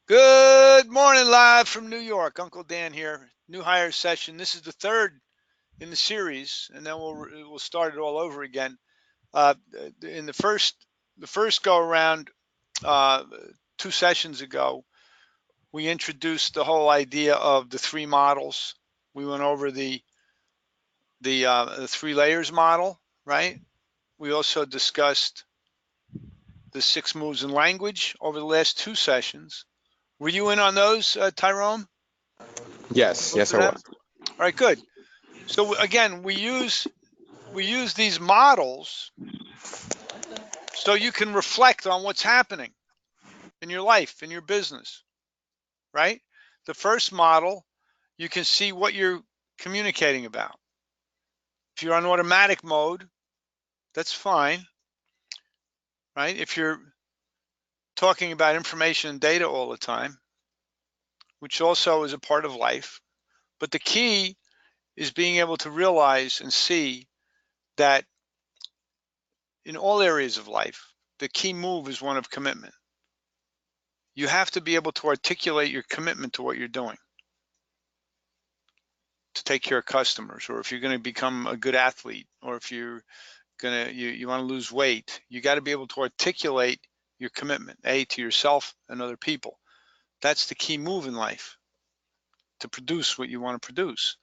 Good morning, live from New York. Uncle Dan here. New hire session. This is the third in the series, and then we'll start it all over again. In the first go around, uh, 2 sessions ago, we introduced the whole idea of the three models. We went over the 3 layers model, right? We also discussed the 6 moves in language over the last 2 sessions. Were you in on those, Tyrone? Yes, Both yes, of I them? was. All right, good. So again, we use these models so you can reflect on what's happening in your life, in your business, right? The first model, you can see what you're communicating about. If you're on automatic mode, that's fine, right? If you're talking about information and data all the time, which also is a part of life, but the key is being able to realize and see that in all areas of life, the key move is one of commitment. You have to be able to articulate your commitment to what you're doing to take care of customers, or if you're going to become a good athlete, or if you want to lose weight, you got to be able to articulate your commitment, to yourself and other people. That's the key move in life, to produce what you want to produce.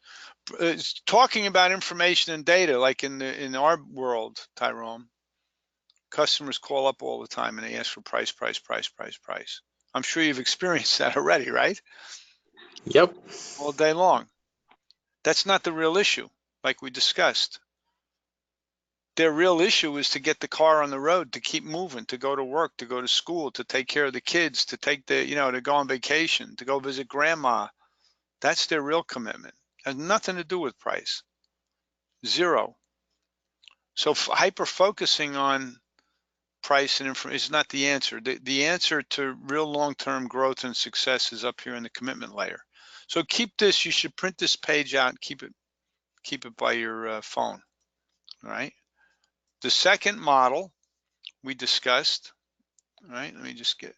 It's talking about information and data, like in our world, Tyrone, customers call up all the time and they ask for price, price, price, price, price. I'm sure you've experienced that already, right? Yep, All day long. That's not the real issue, like we discussed. Their real issue is to get the car on the road, to keep moving, to go to work, to go to school, to take care of the kids, to to go on vacation, to go visit grandma. That's their real commitment. Has nothing to do with price. Zero. So hyper focusing on price and information is not the answer. The answer to real long-term growth and success is up here in the commitment layer. So keep this. You should print this page out and keep it by your phone. All right. The second model we discussed, all right, let me just get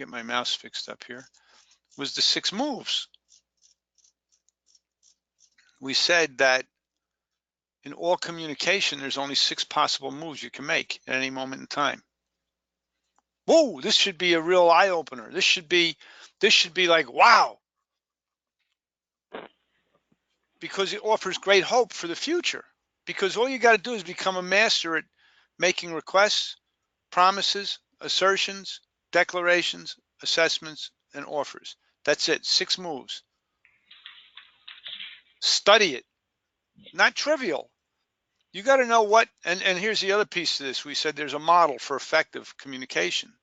my mouse fixed up here, was the 6 moves. We said that in all communication, there's only 6 possible moves you can make at any moment in time. Whoa, this should be a real eye opener. This should be like, wow, because it offers great hope for the future. Because all you got to do is become a master at making requests, promises, assertions, declarations, assessments, and offers. That's it. 6 moves. Study it. Not trivial. You got to know what, and here's the other piece to this. We said there's a model for effective communication.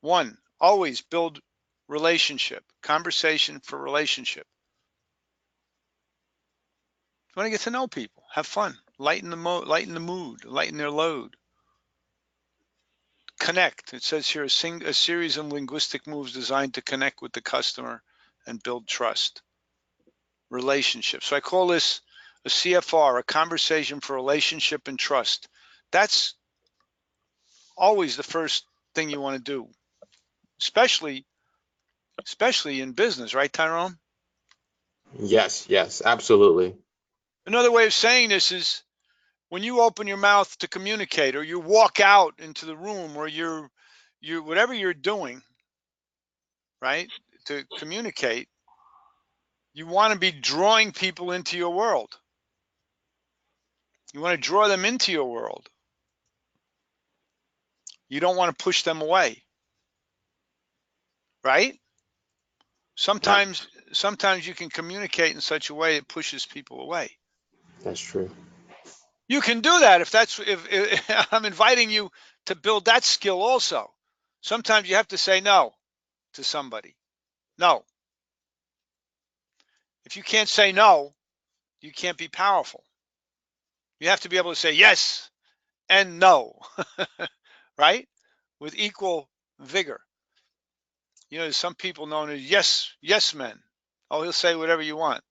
One, always build relationship, conversation for relationship. You want to get to know people, have fun, lighten the mood, lighten their load. Connect. It says here a series of linguistic moves designed to connect with the customer and build trust. Relationship. So I call this a CFR, a conversation for relationship and trust. That's always the first thing you want to do, especially especially in business, right, Tyrone? yes, yes, absolutely. Another way of saying this is when you open your mouth to communicate, or you walk out into the room, or you whatever you're doing, right, to communicate, you want to be drawing people into your world. You want to draw them into your world. You don't want to push them away, right? Yeah, Sometimes you can communicate in such a way it pushes people away. that's true. You can do that if I'm inviting you to build that skill also. Sometimes you have to say no to somebody. No. If you can't say no, you can't be powerful. You have to be able to say yes and no, right? With equal vigor. There's some people known as yes men. Oh, he'll say whatever you want,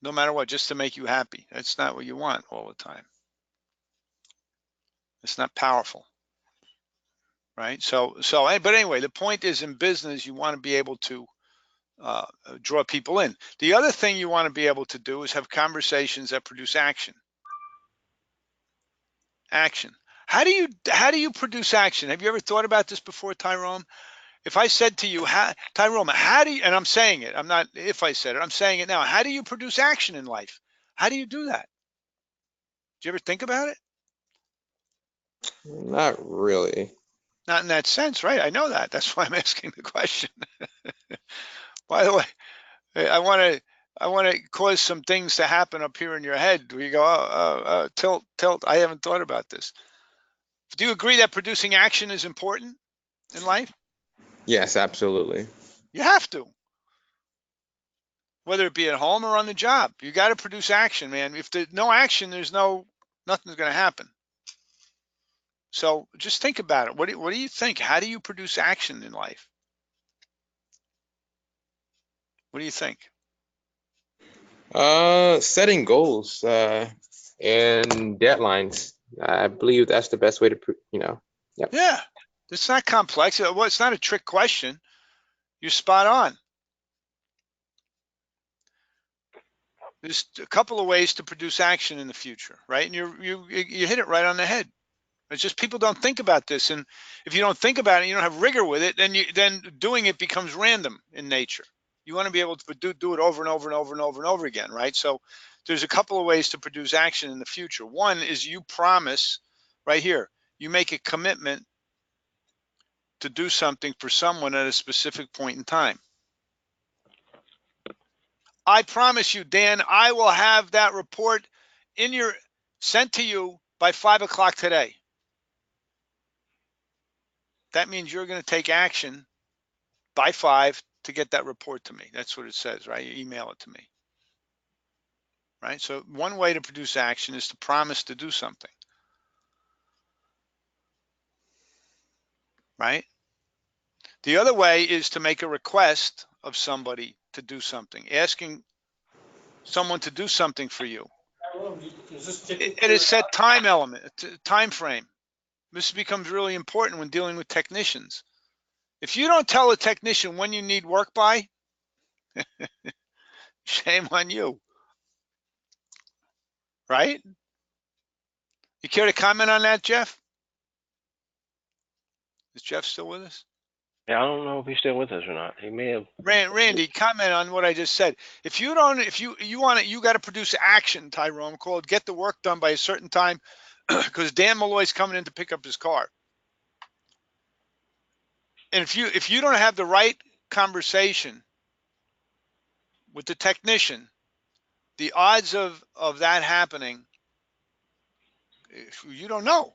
no matter what, just to make you happy. That's not what you want all the time. It's not powerful. right? But anyway, the point is, in business, you want to be able to draw people in. The other thing you want to be able to do is have conversations that produce action. Action. How do you produce action? Have you ever thought about this before, Tyrone? If I said to you, Tyrone, how do you, and I'm saying it, I'm not, if I said it, I'm saying it now. How do you produce action in life? How do you do that? Do you ever think about it? Not really. Not in that sense, right? I know that. That's why I'm asking the question. By the way, I want to cause some things to happen up here in your head where you go, tilt. I haven't thought about this. Do you agree that producing action is important in life? Yes, absolutely. You have to, whether it be at home or on the job. You got to produce action, man. If there's no action, nothing's going to happen. So just think about it. What do you think? How do you produce action in life? What do you think? Setting goals and deadlines. I believe that's the best way to, Yep. Yeah, it's not complex. Well, it's not a trick question. You're spot on. There's a couple of ways to produce action in the future, right? And you hit it right on the head. It's just people don't think about this, and if you don't think about it, you don't have rigor with it, then doing it becomes random in nature. You want to be able to do it over and over and over and over and over again, right? So there's a couple of ways to produce action in the future. One is you promise, right here, you make a commitment to do something for someone at a specific point in time. I promise you, Dan, I will have that report sent to you by 5 o'clock today. That means you're going to take action by 5 to get that report to me. That's what it says, right? You email it to me, right? So one way to produce action is to promise to do something, right? The other way is to make a request of somebody to do something, asking someone to do something for you. It is set time element, time frame. This becomes really important when dealing with technicians. If you don't tell a technician when you need work by, shame on you, right? You care to comment on that, Jeff? Is Jeff still with us? Yeah, I don't know if he's still with us or not. He may have. Randy, comment on what I just said. If you want it, you got to produce action, Tyrone. Called get the work done by a certain time, because Dan Molloy's coming in to pick up his car. And if you don't have the right conversation with the technician, the odds of that happening, you don't know.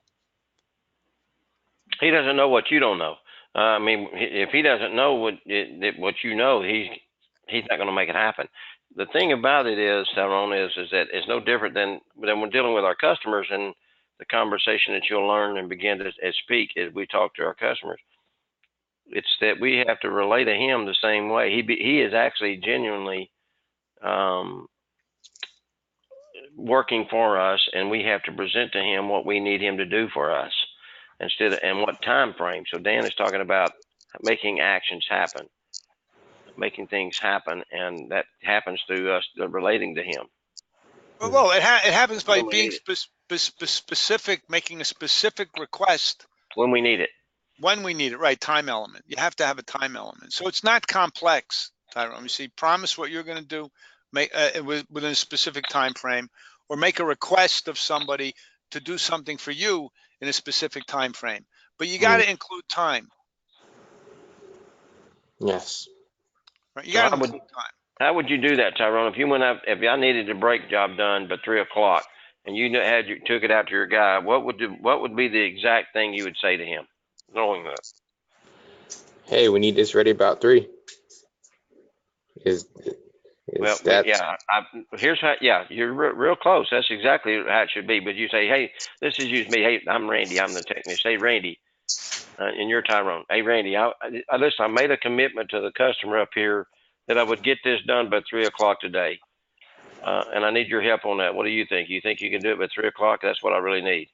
He doesn't know what you don't know. I mean, if he doesn't know what you know, he's not going to make it happen. The thing about it is, Tyrone, is that it's no different than when we're dealing with our customers and the conversation that you'll learn and begin to speak as we talk to our customers. It's that we have to relay to him the same way. He is actually genuinely working for us, and we have to present to him what we need him to do for us and what time frame. So Dan is talking about making actions happen, making things happen, and that happens through us relating to him. Well, it happens by being specific, making a specific request when we need it. When we need it, right? Time element. You have to have a time element. So it's not complex, Tyrone. You see, promise what you're going to do, make within a specific time frame, or make a request of somebody to do something for you in a specific time frame. But you got to include time. Yes. Right? You got to include time. How would you do that, Tyrone? If I needed a brake job done by 3 o'clock, and you took it out to your guy, what would be the exact thing you would say to him, knowing that? Hey, we need this ready about 3. Well, that? Yeah. Here's how. Yeah, you're real close. That's exactly how it should be. But you say, hey, this is me. Hey, I'm Randy. I'm the technician. Hey, Randy, and you're Tyrone. Hey, Randy, listen. I made a commitment to the customer up here that I would get this done by 3 o'clock today, and I need your help on that. What do you think? You think you can do it by 3 o'clock? That's what I really need.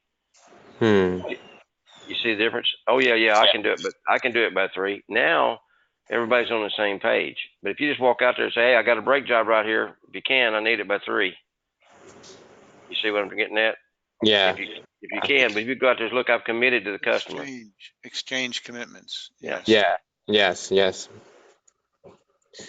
You see the difference? Oh yeah, I can do it, but I can do it by 3. Now everybody's on the same page. But if you just walk out there and say, "Hey, I got a brake job right here. If you can, I need it by 3." You see what I'm getting at? Yeah. If you can, but if you go out there and look, I've committed to the customer. Exchange commitments. Yes. Yeah. Yes. Yes.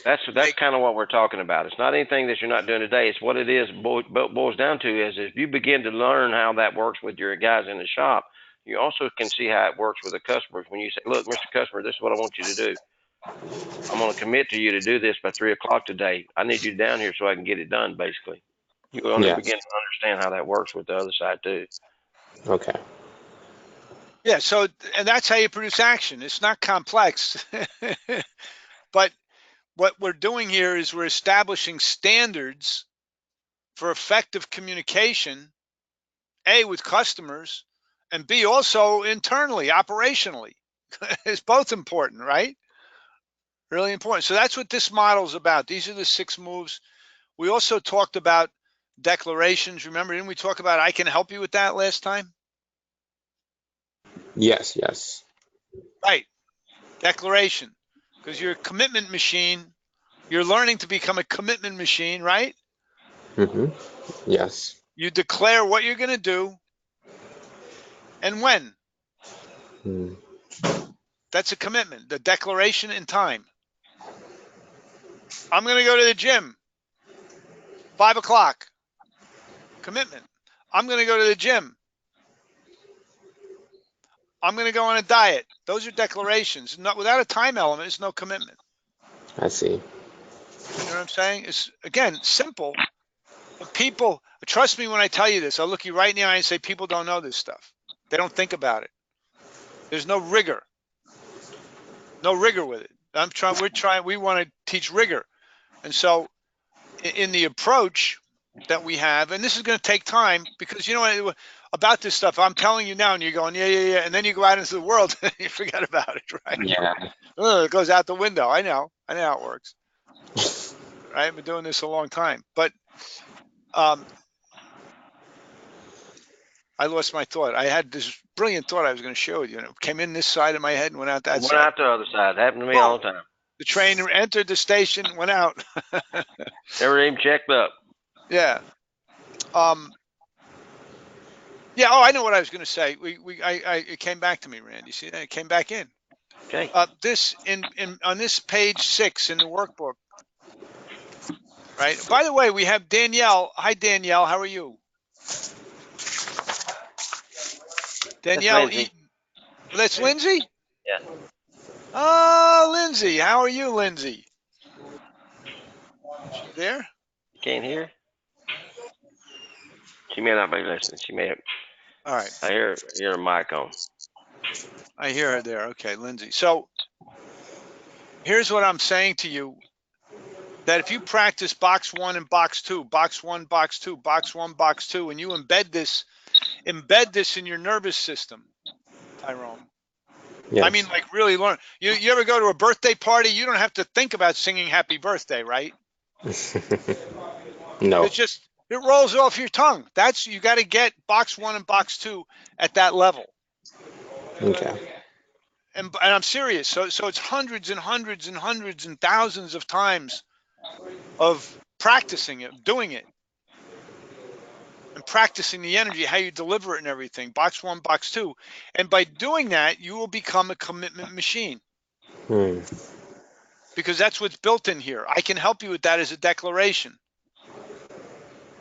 That's kind of what we're talking about. It's not anything that you're not doing today. It's what it is boils down to is if you begin to learn how that works with your guys in the shop, you also can see how it works with the customers. When you say, "Look, Mr. Customer, this is what I want you to do. I'm going to commit to you to do this by 3 o'clock today. I need you down here so I can get it done." Basically, you're going to begin Yes. to understand how that works with the other side too. Okay. Yeah. So, and that's how you produce action. It's not complex, but what we're doing here is we're establishing standards for effective communication, A, with customers, and B, also internally, operationally. It's both important, right? Really important. So that's what this model is about. These are the 6 moves. We also talked about declarations. Remember, didn't we talk about I can help you with that last time? Yes. Yes. Right. Declaration. Because you're a commitment machine. You're learning to become a commitment machine, right? Mm-hmm. Yes. You declare what you're going to do and when. Mm. That's a commitment. The declaration in time. I'm going to go to the gym. 5 o'clock. Commitment. I'm going to go to the gym. I'm going to go on a diet. Those are declarations. Not without a time element, it's no commitment. I see. You know what I'm saying? It's again simple, but people trust me when I tell you this. I'll look you right in the eye and say people don't know this stuff. They don't think about it. There's no rigor. No rigor with it. We want to teach rigor. And so in the approach that we have, and this is going to take time because you know what about this stuff, I'm telling you now and you're going, yeah. And then you go out into the world and you forget about it, right? Yeah. It goes out the window. I know how it works. Right? I've been doing this a long time, but I lost my thought. I had this brilliant thought I was going to share with you, and it came in this side of my head and went out that Went side. out the other side. It happened to me Boom. all the time. The train entered the station, went out. Never even checked up. Yeah. Yeah. Oh, I know what I was going to say. It came back to me, Randy. See that? It came back in. Okay. This on this page 6 in the workbook. Right. By the way, we have Danielle. Hi, Danielle. How are you? Danielle Lindsay. Eaton. That's Lindsay? Yeah. Oh, Lindsay. How are you, Lindsay? She there? You can't hear? She may not be listening. She may have. All right. I hear a mic on. I hear her there. Okay, Lindsay. So here's what I'm saying to you, that if you practice box 1 and box 2, box 1, box 2, box 1, box 2, and you embed this in your nervous system, Tyrone. Yes. I mean, like really learn. You ever go to a birthday party? You don't have to think about singing happy birthday, right? No. It rolls off your tongue. You got to get box 1 and box 2 at that level. Okay. And I'm serious. So it's hundreds and hundreds and hundreds and thousands of times of practicing it, doing it, and practicing the energy, how you deliver it and everything. Box 1, box 2. And by doing that, you will become a commitment machine. Because that's what's built in here. I can help you with that as a declaration.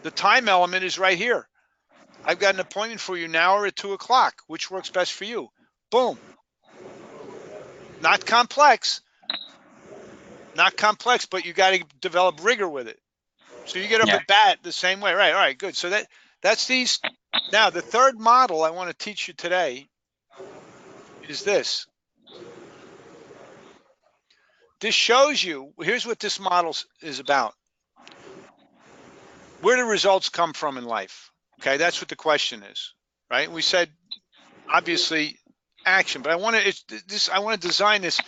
The time element is right here. I've got an appointment for you now or at 2 o'clock. Which works best for you? Boom. Not complex, but you got to develop rigor with it. So you get up at bat the same way, right? All right, good. So that's these. Now, the third model I want to teach you today is this. This shows you, here's what this model is about. Where do results come from in life? Okay, that's what the question is, right? We said, obviously, action, but I want to design this.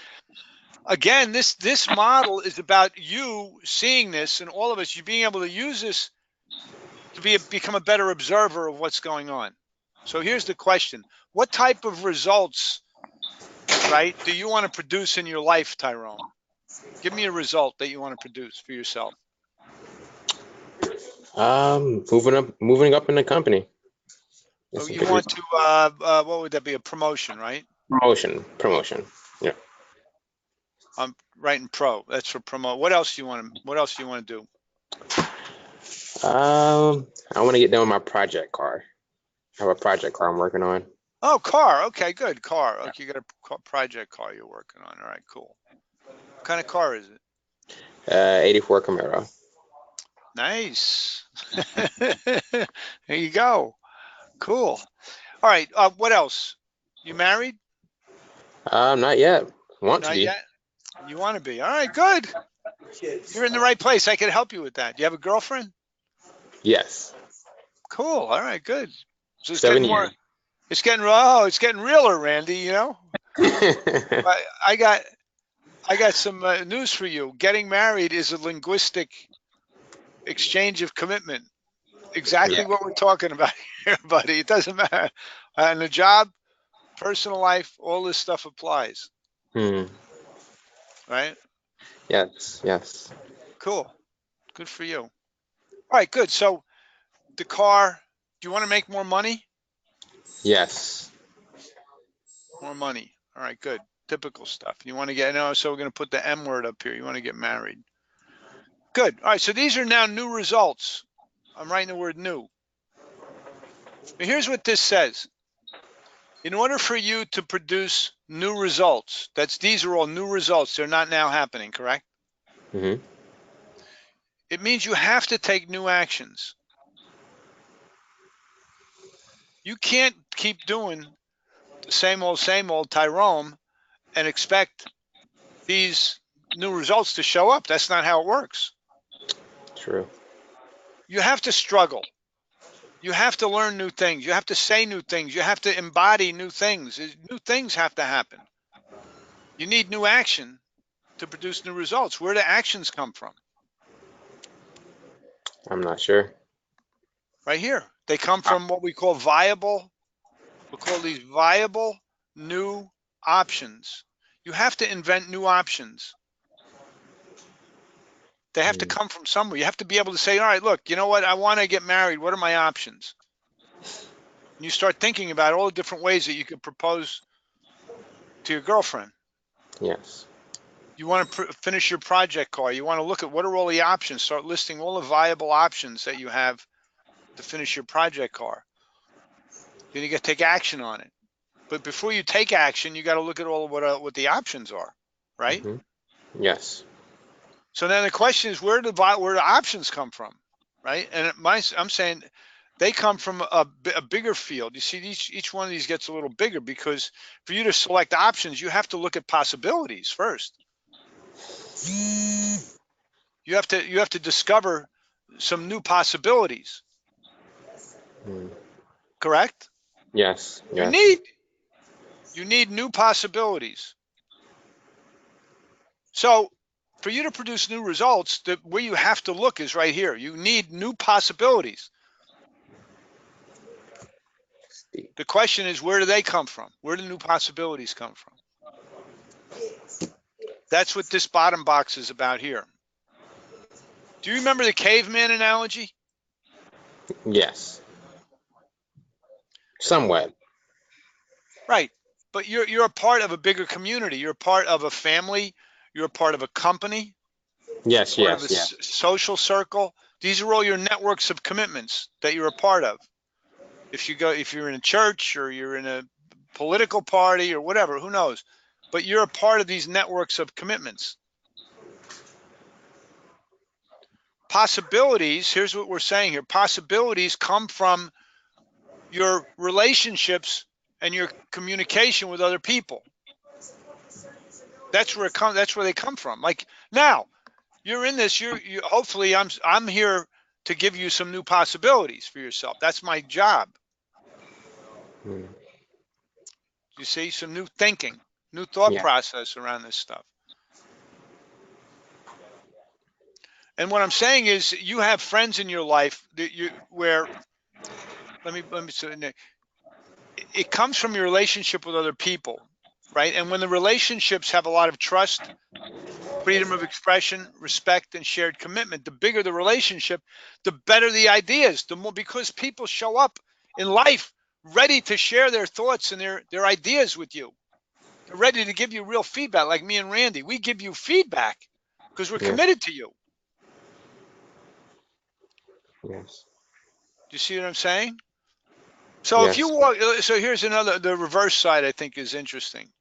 Again, this model is about you seeing this, and all of us, you being able to use this to become a better observer of what's going on. So here's the question. what type of results, right, do you want to produce in your life, Tyrone? Give me a result that you want to produce for yourself. Moving up in the company. Oh, That's a you big want to, what would that be? A promotion, right? promotion. Yeah. I'm writing pro. That's for promote. What else do you want to? What else do you want to do? I want to get done with my project car. I have a project car I'm working on. Oh, car. Okay, good. Car. Okay, you got a project car you're working on. All right, cool. What kind of car is it? 84 Camaro. Nice. There you go. Cool. All right. What else? You married? Not yet. Want to Not be. yet. You want to be? All right. Good. You're in the right place. I can help you with that. Do you have a girlfriend? Yes. Cool. All right. Good. So it's getting 7 more. years. It's getting. Oh, it's getting realer, Randy. You know. I got some news for you. Getting married is a linguistic exchange of commitment. Yeah. Exactly what we're talking about here, buddy. It doesn't matter. And the job, personal life, all this stuff applies, Hmm. right? Yes. Yes. Cool. Good for you. All right, good. So the car, do you want to make more money? Yes. More money. All right, good. Typical stuff. You want to get, no, so we're going to put the M word up here. You want to get married. Good. All right, so these are now new results. I'm writing the word new. Now here's what this says. In order for you to produce new results, these are all new results. They're not now happening, correct? Hmm. It means you have to take new actions. You can't keep doing the same old Tyrone and expect these new results to show up. That's not how it works. True. You have to struggle. You have to learn new things. You have to say new things. You have to embody new things. New things have to happen. You need new action to produce new results. Where do actions come from? I'm not sure. Right here. They come from what we call we'll call these viable new options. You have to invent new options. They have to Hmm. come from somewhere. You have to be able to say, all right, look, you know what? I want to get married. What are my options? And you start thinking about all the different ways that you could propose to your girlfriend. Yes. You want to finish your project car. You want to look at what are all the options. Start listing all the viable options that you have to finish your project car. Then you got to take action on it. But before you take action, you got to look at all of what the options are, right? Hmm. Yes. So then the question is, where do the options come from, right? And I'm saying they come from a bigger field. You see, each one of these gets a little bigger because for you to select options, you have to look at possibilities first. You have to discover some new possibilities. Hmm. Correct? Yes. You Yes. need you need new possibilities. So for you to produce new results, where you have to look is right here. You need new possibilities. The question is, where do they come from? Where do new possibilities come from? That's what this bottom box is about here. Do you remember the caveman analogy? Yes. Somewhat. Right. But you're a part of a bigger community. You're a part of a family. You're a part of a company, Yes. part of a Yes. Yes. social circle. These are all your networks of commitments that you're a part of. If you're in a church or you're in a political party or whatever, who knows? But you're a part of these networks of commitments. Possibilities, here's what we're saying here. Possibilities come from your relationships and your communication with other people. That's where they come from. Like now, you're in this, you hopefully I'm here to give you some new possibilities for yourself. That's my job. Hmm. You see, some new thinking, new thought Yeah. process around this stuff. And what I'm saying is you have friends in your life that where let me say, it comes from your relationship with other people, right? And when the relationships have a lot of trust, freedom of expression, respect, and shared commitment, the bigger the relationship, the better the ideas, the more, because people show up in life ready to share their thoughts and their ideas with you. They're ready to give you real feedback, like me and Randy. We give you feedback because we're Yeah. committed to you. Yes. Do you see what I'm saying? So if you Yes. walk, so here's another, the reverse side I think is interesting.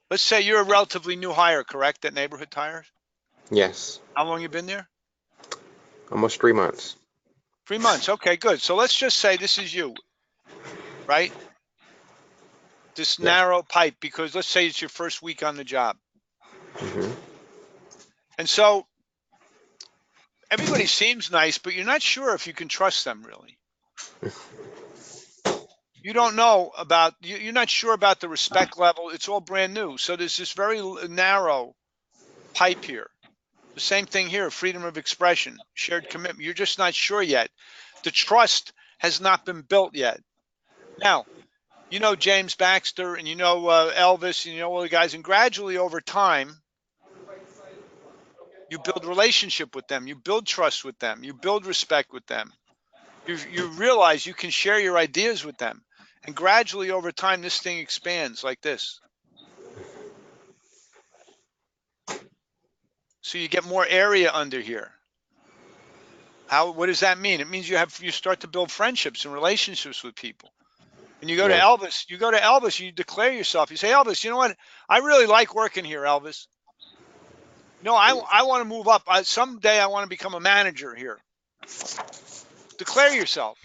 Let's say you're a relatively new hire, correct, at Neighborhood Tires? Yes. How long you been there? Almost 3 months. 3 months. Okay, good. So let's just say this is you, right? This Yeah. narrow pipe, because let's say it's your first week on the job. Hmm. And so everybody seems nice, but you're not sure if you can trust them really. You don't know about, you're not sure about the respect level. It's all brand new. So there's this very narrow pipe here. The same thing here, freedom of expression, shared commitment. You're just not sure yet. The trust has not been built yet. Now, you know James Baxter and you know Elvis and you know all the guys, and gradually over time, you build relationship with them, you build trust with them, you build respect with them. You realize you can share your ideas with them, and gradually over time, this thing expands like this. So you get more area under here. What does that mean? It means you start to build friendships and relationships with people. And you go to Yeah. Elvis, you declare yourself. You say, Elvis, you know what? I really like working here, Elvis. No, I want to move up. Someday I want to become a manager here. Declare yourself.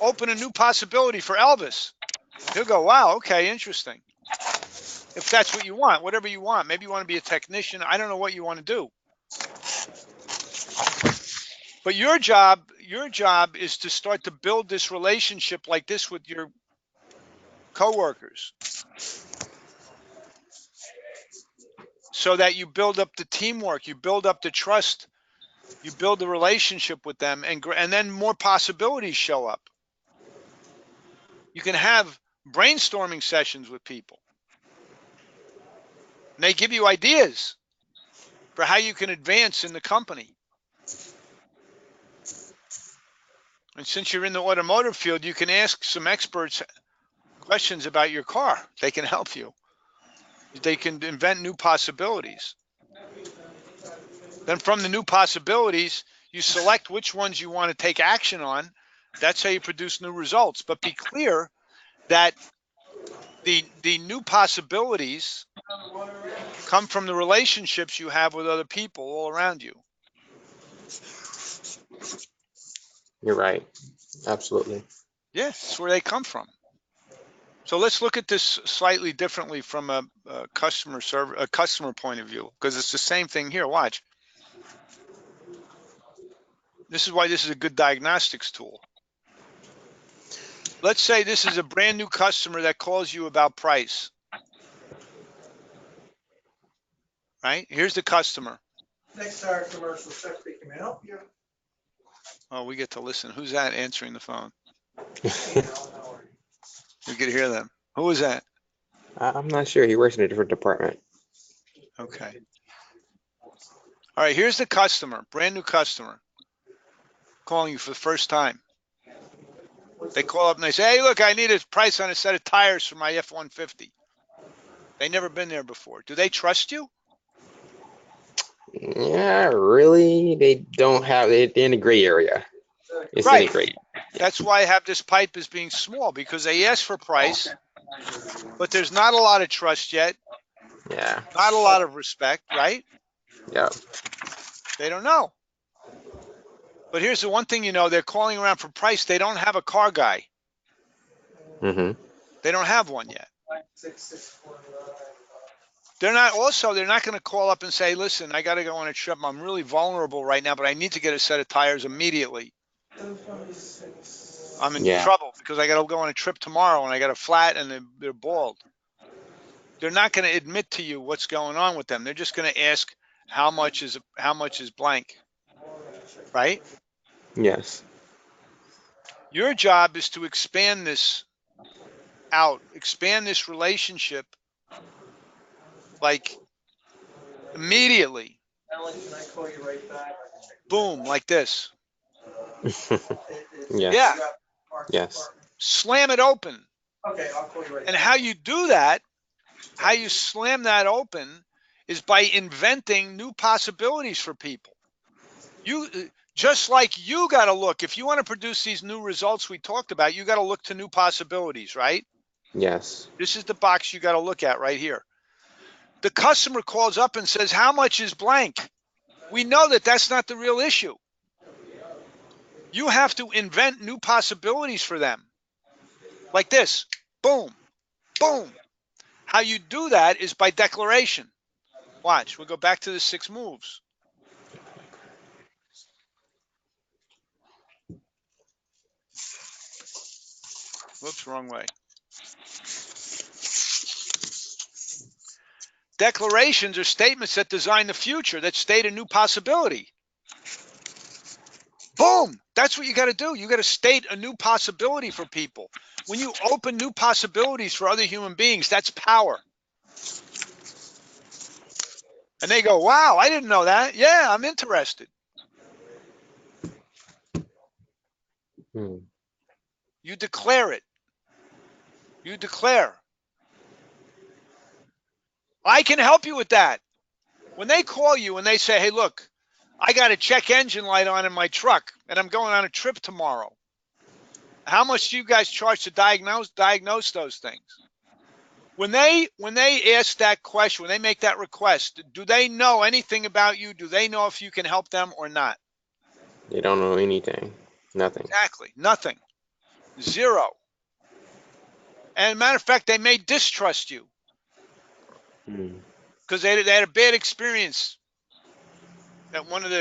Open a new possibility for Elvis. He'll go, wow, okay, interesting. If that's what you want, whatever you want. Maybe you want to be a technician. I don't know what you want to do. But your job is to start to build this relationship like this with your coworkers, so that you build up the teamwork, you build up the trust, you build the relationship with them, and then more possibilities show up. You can have brainstorming sessions with people, and they give you ideas for how you can advance in the company. And since you're in the automotive field, you can ask some experts questions about your car. They can help you. They can invent new possibilities. Then from the new possibilities, you select which ones you want to take action on. That's how you produce new results. But be clear that the new possibilities come from the relationships you have with other people all around you. You're right. Absolutely. Yeah, that's where they come from. So let's look at this slightly differently from a customer point of view, because it's the same thing here. Watch. This is why this is a good diagnostics tool. Let's say this is a brand new customer that calls you about price. Right? Here's the customer. Next tire commercial, secretary, can I help you? Oh, we get to listen. Who's that answering the phone? Hey, Al, how are you? We could hear them. Who is that? I'm not sure. He works in a different department. Okay. All right, here's the customer, brand new customer, calling you for the first time. They call up and they say, hey, look, I need a price on a set of tires for my F-150. They've never been there before. Do they trust you? Yeah, really? They don't have. They're in a gray area. It's in a Right. gray. That's why I have this pipe as being small, because they ask for price, but there's not a lot of trust yet, Yeah. not a lot of respect, right? Yeah. They don't know. But here's the one thing you know, they're calling around for price. They don't have a car guy. Mm-hmm. They don't have one yet. 664. They're not going to call up and say, listen, I got to go on a trip. I'm really vulnerable right now, but I need to get a set of tires immediately. I'm in Yeah. trouble because I got to go on a trip tomorrow and I got a flat and they're bald. They're not going to admit to you what's going on with them. They're just going to ask how much is blank, right? Yes. Your job is to expand this out, expand this relationship like immediately. Alan, can I call you right back? Boom, like this. Yes. Yeah. Yes. Slam it open. Okay, I'll call you right And back. how you do that, how you slam that open is by inventing new possibilities for people. You just like you got to look, if you want to produce these new results we talked about, you got to look to new possibilities, right? Yes. This is the box you got to look at right here. The customer calls up and says, how much is blank? We know that that's not the real issue. You have to invent new possibilities for them. Like this. Boom. Boom. How you do that is by declaration. Watch. We'll go back to the 6 moves. Whoops, wrong way. Declarations are statements that design the future, that state a new possibility. Boom. That's what you got to do. You got to state a new possibility for people. When you open new possibilities for other human beings, that's power. And they go, wow, I didn't know that. Yeah, I'm interested. Hmm. You declare it. You declare. I can help you with that. When they call you and they say, hey, look, I got a check engine light on in my truck and I'm going on a trip tomorrow. How much do you guys charge to diagnose those things? When they ask that question, when they make that request, do they know anything about you? Do they know if you can help them or not? They don't know anything. Nothing. Exactly. Nothing. Zero. And matter of fact, they may distrust you Hmm. because they had a bad experience at one of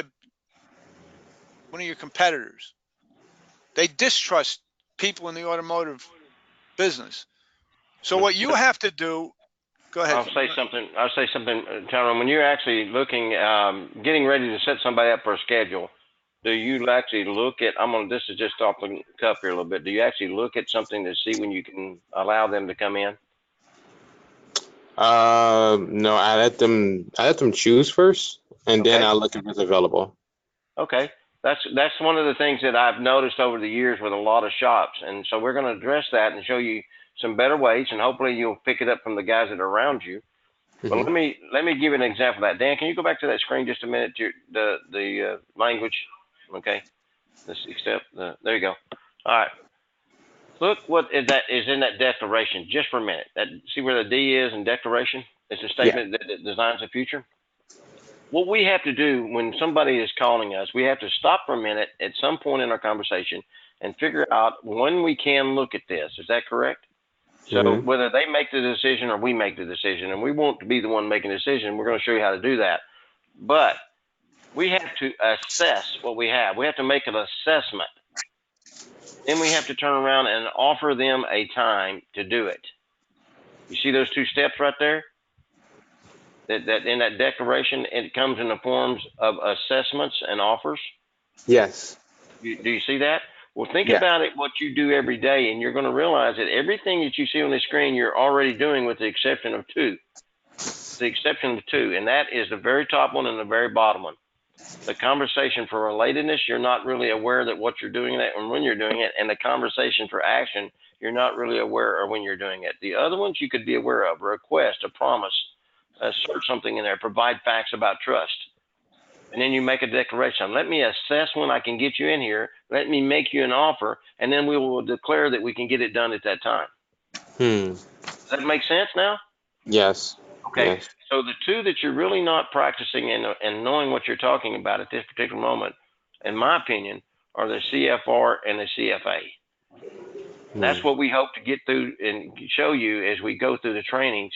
your competitors. They distrust people in the automotive business. So what you have to do, go ahead. I'll say something, Tyrone. When you're actually looking, getting ready to set somebody up for a schedule, do you actually look at, this is just off the cuff here a little bit. Do you actually look at something to see when you can allow them to come in? No, I let them choose first, and then Okay. I look if it's available. Okay. That's one of the things that I've noticed over the years with a lot of shops. And so we're going to address that and show you some better ways, and hopefully you'll pick it up from the guys that are around you. But Mhm. let me give you an example of that. Dan, can you go back to that screen just a minute to the language? Okay. The 6 step. There you go. All right. Look what is in that declaration just for a minute. See where the D is in declaration? It's a statement that designs the future. What we have to do when somebody is calling us, we have to stop for a minute at some point in our conversation and figure out when we can look at this. Is that correct? So whether they make the decision or we make the decision, and we want to be the one making the decision, we're going to show you how to do that. But we have to assess what we have. We have to make an assessment. Then we have to turn around and offer them a time to do it. You see those 2 steps right there? That in that declaration, it comes in the forms of assessments and offers. Yes. Do you see that? Well, think Yeah. about it, what you do every day, and you're going to realize that everything that you see on the screen, you're already doing with the exception of 2. The exception of 2, and that is the very top one and the very bottom one. The conversation for relatedness, you're not really aware that what you're doing it and when you're doing it, and the conversation for action, you're not really aware of when you're doing it. The other ones you could be aware of: a request, a promise, assert something in there, provide facts about trust. And then you make a declaration. Let me assess when I can get you in here. Let me make you an offer, and then we will declare that we can get it done at that time. Does that make sense now? Yes. Okay. Yes. So the 2 that you're really not practicing and knowing what you're talking about at this particular moment, in my opinion, are the CFR and the CFA. That's what we hope to get through and show you as we go through the trainings.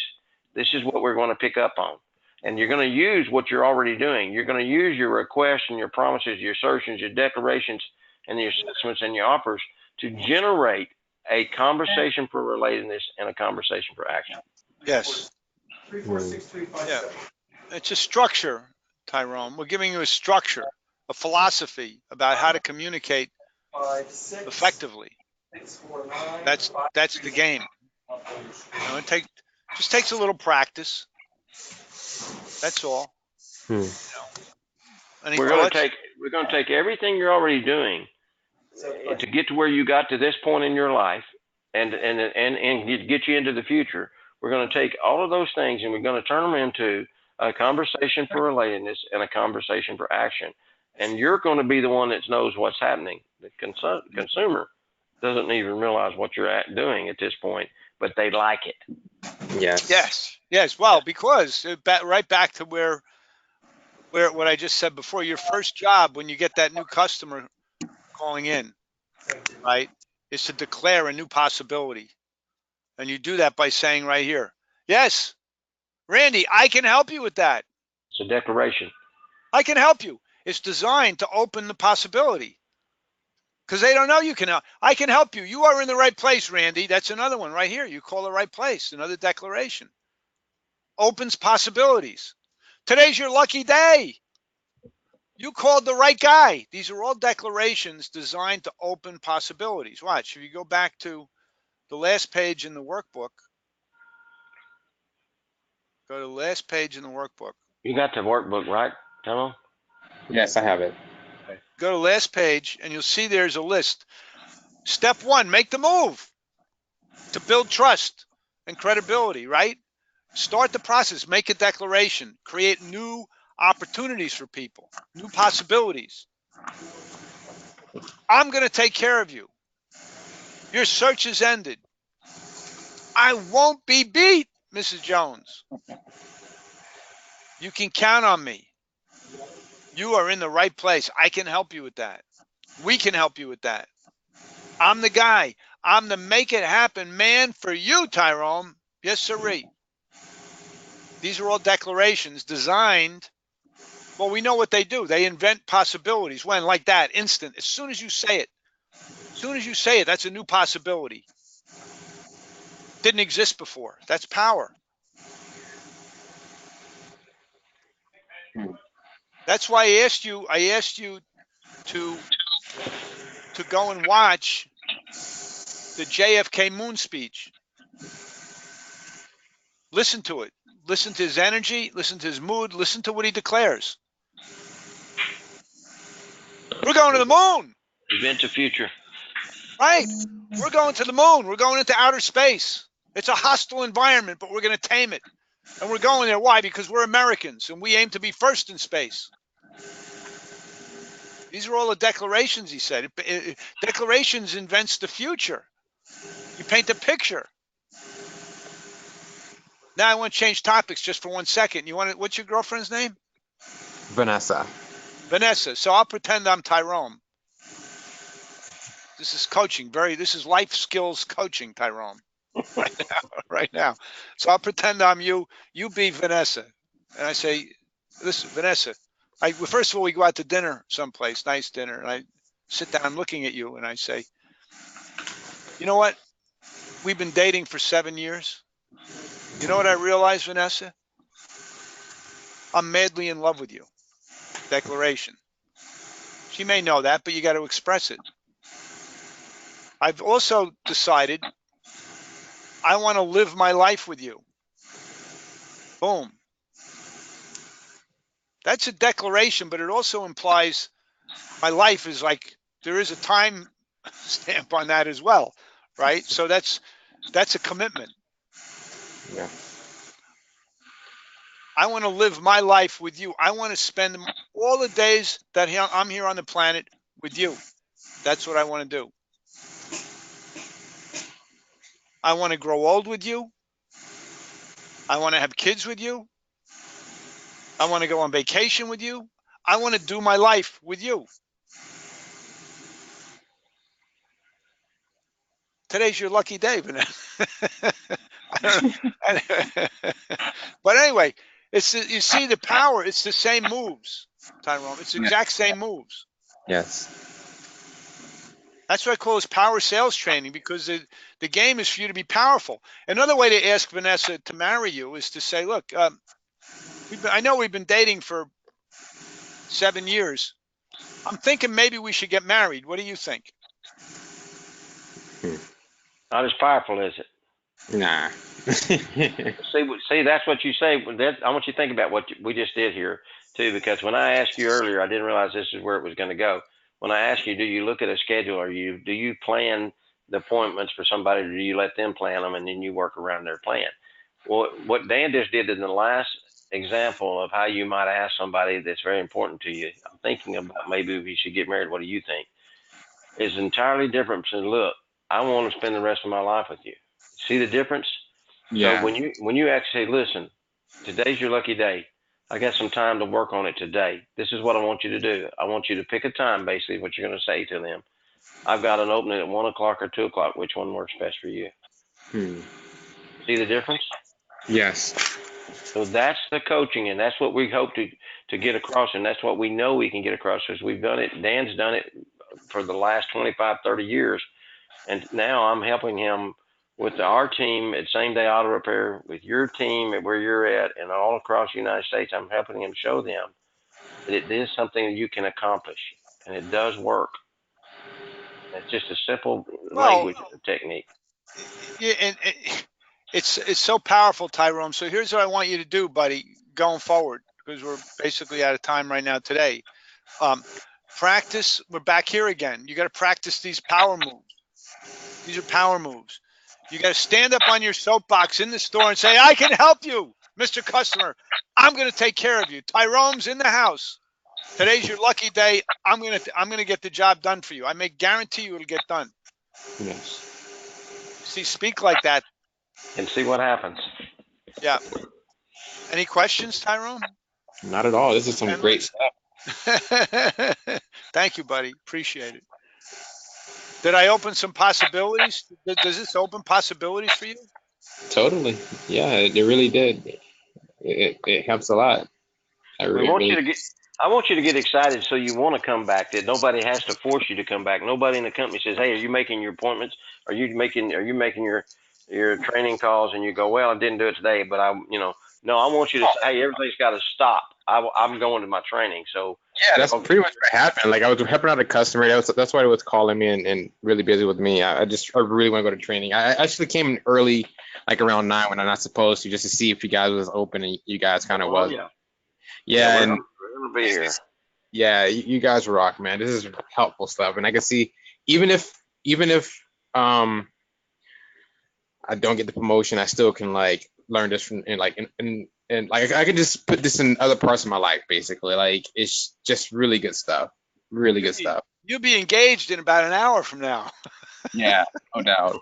This is what we're going to pick up on. And you're going to use what you're already doing. You're going to use your requests and your promises, your assertions, your declarations, and your assessments and your offers to generate a conversation for relatedness and a conversation for action. Yes. 34635. Yeah. It's a structure, Tyrone. We're giving you a structure, a philosophy about how to communicate 5, 6, effectively. 6, 4, 9. That's the game. You know, just takes a little practice. That's all. Hmm. Any We're going thoughts? to take everything you're already doing to get to where you got to this point in your life, and get you into the future. We're going to take all of those things and we're going to turn them into a conversation for relatedness and a conversation for action. And you're going to be the one that knows what's happening. The consumer doesn't even realize what you're doing at this point, but they like it. Yes. Yes. Well, because right back to where what I just said before, your first job when you get that new customer calling in, right, is to declare a new possibility. And you do that by saying right here, yes, Randy, I can help you with that. It's a declaration. I can help you. It's designed to open the possibility because they don't know you can help. I can help you. You are in the right place, Randy. That's another one right here. You call the right place. Another declaration. Opens possibilities. Today's your lucky day. You called the right guy. These are all declarations designed to open possibilities. Watch. If you go back to the last page in the workbook, go to the last page in the workbook. You got the workbook, right, Tyrone? Yes, I have it. Go to the last page and you'll see there's a list. Step 1, make the move to build trust and credibility, right? Start the process, make a declaration, create new opportunities for people, new possibilities. I'm going to take care of you. Your search is ended. I won't be beat, Mrs. Jones. You can count on me. You are in the right place. I can help you with that. We can help you with that. I'm the guy. I'm the make it happen man for you, Tyrone. Yes, sirree. These are all declarations designed. Well, we know what they do. They invent possibilities. When? Like that, instant. As soon as you say it, that's a new possibility. Didn't exist before. That's power. That's why I asked you to go and watch the JFK moon speech. Listen to it. Listen to his energy, listen to his mood, listen to what he declares. We're going to the moon. Event to future. Right. We're going to the moon. We're going into outer space. It's a hostile environment, but we're going to tame it. And we're going there. Why? Because we're Americans and we aim to be first in space. These are all the declarations, he said. Declarations invents the future. You paint a picture. Now I want to change topics just for 1 second. What's your girlfriend's name? Vanessa. Vanessa. So I'll pretend I'm Tyrone. This is coaching. This is life skills coaching, Tyrone. Right now. So I'll pretend I'm you. You be Vanessa. And I say, listen, Vanessa, first of all, we go out to dinner someplace, nice dinner. And I sit down looking at you and I say, you know what? We've been dating for 7 years. You know what I realized, Vanessa? I'm madly in love with you. Declaration. She may know that, but you got to express it. I've also decided I want to live my life with you. Boom. That's a declaration, but it also implies my life is like, there is a time stamp on that as well, right? So that's a commitment. Yeah. I want to live my life with you. I want to spend all the days that I'm here on the planet with you. That's what I want to do. I want to grow old with you. I want to have kids with you. I want to go on vacation with you. I want to do my life with you. Today's your lucky day, Vanessa. But anyway, you see the power. It's the same moves, Tyrone. It's the exact same moves. Yes. That's what I call this power sales training, because the game is for you to be powerful. Another way to ask Vanessa to marry you is to say, look, I know we've been dating for 7 years. I'm thinking maybe we should get married. What do you think? Not as powerful, is it? Nah. See, that's what you say. I want you to think about what we just did here too, because when I asked you earlier, I didn't realize this is where it was going to go. When I asked you, do you look at a schedule, or do you plan the appointments for somebody, or do you let them plan them and then you work around their plan? Well, what Dan just did in the last example of how you might ask somebody that's very important to you, I'm thinking about maybe we should get married. What do you think? Is entirely different from, look, I want to spend the rest of my life with you. See the difference? So Yeah. when you actually say, listen, today's your lucky day. I got some time to work on it today. This is what I want you to do. I want you to pick a time, basically, what you're going to say to them. I've got an opening at 1 o'clock or 2 o'clock. Which one works best for you? Hmm. See the difference? Yes. So that's the coaching, and that's what we hope to get across, and that's what we know we can get across, because we've done it. Dan's done it for the last 25, 30 years, and now I'm helping him with our team at Same Day Auto Repair, with your team at where you're at, and all across the United States. I'm helping him show them that it is something that you can accomplish, and it does work. It's just a simple Well, language technique. yeah, and it's so powerful, Tyrone. So here's what I want you to do, buddy, going forward, because we're basically out of time right now today. Practice. We're back here again. You got to practice these power moves. These are power moves. You got to stand up on your soapbox in the store and say, "I can help you, Mr. Customer. I'm going to take care of you. Tyrone's in the house. Today's your lucky day. I'm gonna get the job done for you. I may guarantee you it'll get done." Yes. See, speak like that. And see what happens. Yeah. Any questions, Tyrone? Not at all. This is some And great stuff. thank you, buddy. Appreciate it. Did I open some possibilities? Does this open possibilities for you? Totally. Yeah, it really did. It helps a lot. We It want you really. to get. I want you to get excited, so you want to come back. That nobody has to force you to come back. Nobody in the company says, "Hey, are you making your appointments? Are you making your training calls?" And you go, "Well, I didn't do it today, but no." I want you to say, "Hey, everything's got to stop. I'm going to my training." So, Yeah, that's pretty much what happened. Like I was helping out a customer. That's why he was calling me and really busy with me. I really want to go to training. I actually came in early, like around 9 when I'm not supposed to, just to see if you guys was open, and you guys kind of was. yeah, Yeah, we're and gonna be here. yeah, you guys rock, man. This is helpful stuff, and I can see even if I don't get the promotion, I still can like learn this from and like I can just put this in other parts of my life, basically. Like it's just really good stuff, really good stuff. You'll be engaged in about an hour from now. Yeah, no doubt.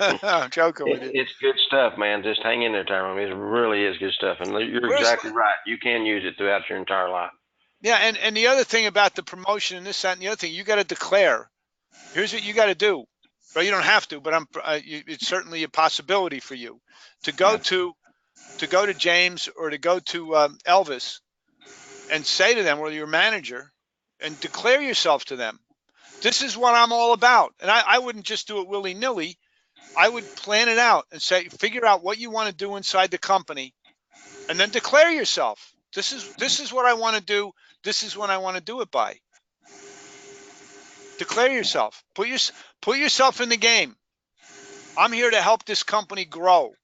I'm joking with you. It's good stuff, man. Just hang in there, Tyrone. It really is good stuff, and you're Where's exactly right. You can use it throughout your entire life. Yeah, and the other thing about the promotion and this, that, and the other thing, you got to declare. Here's what you got to do. Well, you don't have to, but it's certainly a possibility for you to go to James or to go to Elvis and say to them, or your manager, and declare yourself to them. This is what I'm all about. And I wouldn't just do it willy-nilly. I would plan it out and say, figure out what you want to do inside the company, and then declare yourself. This is what I want to do. This is when I want to do it by. Declare yourself. Put yourself in the game. I'm here to help this company grow.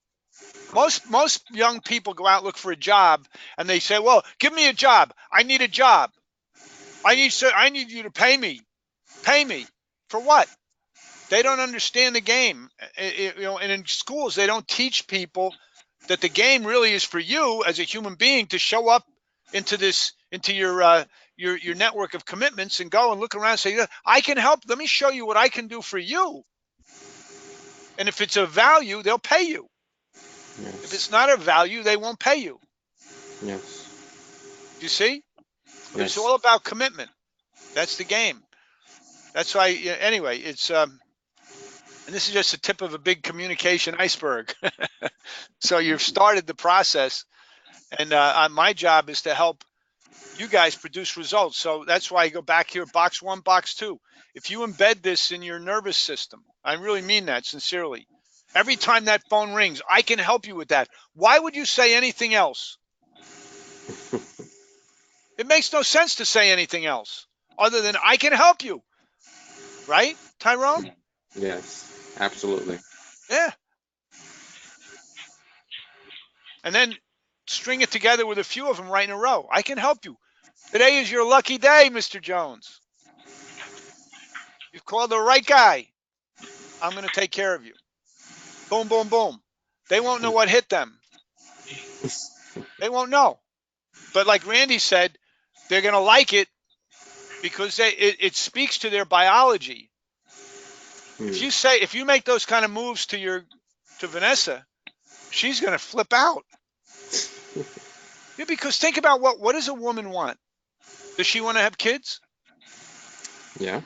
Most young people go out and look for a job, and they say, "Well, give me a job. I need a job. I need you to pay me. Pay me for what?" They don't understand the game. And in schools they don't teach people that the game really is for you as a human being to show up into your network of commitments and go and look around and say, "I can help. Let me show you what I can do for you." And if it's a value, they'll pay you. Yes. If it's not a value, they won't pay you. Yes. You see? But Yes. it's all about commitment. That's the game. That's why, anyway, it's, and this is just the tip of a big communication iceberg. So you've started the process, and my job is to help you guys produce results. So that's why I go back here, box 1, box 2. If you embed this in your nervous system, I really mean that sincerely. Every time that phone rings, I can help you with that. Why would you say anything else? It makes no sense to say anything else other than I can help you. Right, Tyrone? Yes, absolutely. Yeah. And then string it together with a few of them right in a row. I can help you. Today is your lucky day, Mr. Jones. You've called the right guy. I'm going to take care of you. Boom, boom, boom. They won't know what hit them. They won't know. But like Randy said, they're going to like it because it speaks to their biology. If you make those kind of moves to Vanessa, she's going to flip out. Yeah, because think about what does a woman want? Does she want to have kids? Yeah.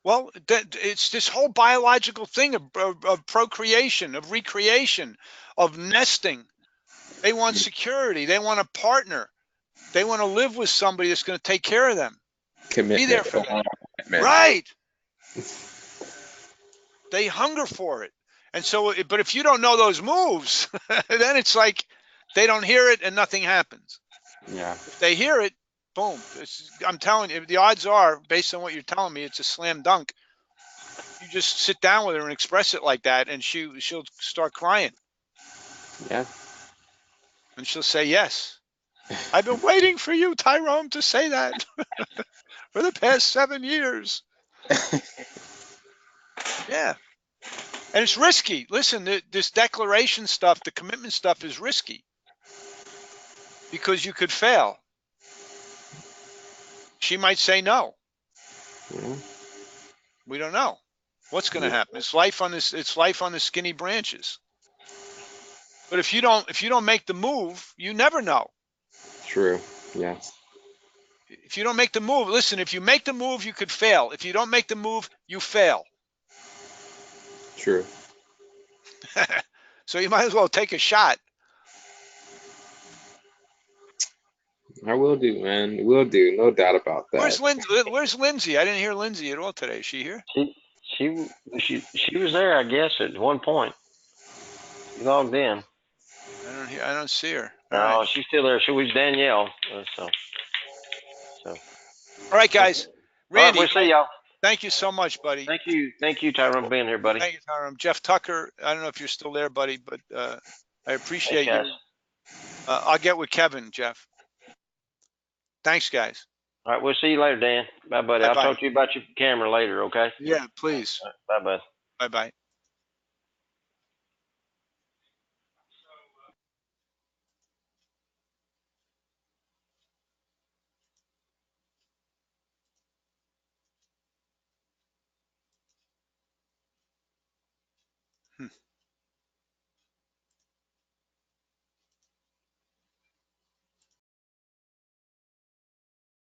Well, it's this whole biological thing of procreation, of recreation, of nesting. They want security. They want a partner. They want to live with somebody that's going to take care of them, be there Commitment. for them. Commitment. Right. They hunger for it. And so, but if you don't know those moves, then it's like they don't hear it and nothing happens. Yeah. If they hear it, boom. I'm telling you, the odds are, based on what you're telling me, it's a slam dunk. You just sit down with her and express it like that, and she'll start crying. Yeah. And she'll say yes. I've been waiting for you, Tyrone, to say that for the past 7 years. Yeah. And it's risky. Listen, this declaration stuff, the commitment stuff is risky because you could fail. She might say no. Yeah. We don't know what's going to happen. It's life on the skinny branches. But if you don't make the move, you never know. True. Yeah. If you don't make the move, listen, if you make the move, you could fail. If you don't make the move, you fail. True. So you might as well take a shot. I will do, man. Will do. No doubt about that. Where's Lindsay? I didn't hear Lindsay at all today. Is she here? She was there, I guess, at one point. She logged in. I don't see her. All right. No, she's still there. She was Danielle. So. All right, guys. All right, Randy, we'll see y'all. thank you so much, buddy. Thank you, Tyrone, for being here, buddy. Thank you, Tyron. Jeff Tucker, I don't know if you're still there, buddy, but I Thanks, appreciate guys. you. I'll get with Kevin, Jeff. Thanks, guys. All right, we'll see you later, Dan. Bye, buddy. I'll Bye-bye. talk to you about your camera later, okay? Yeah, please. Bye, bud. Bye-bye.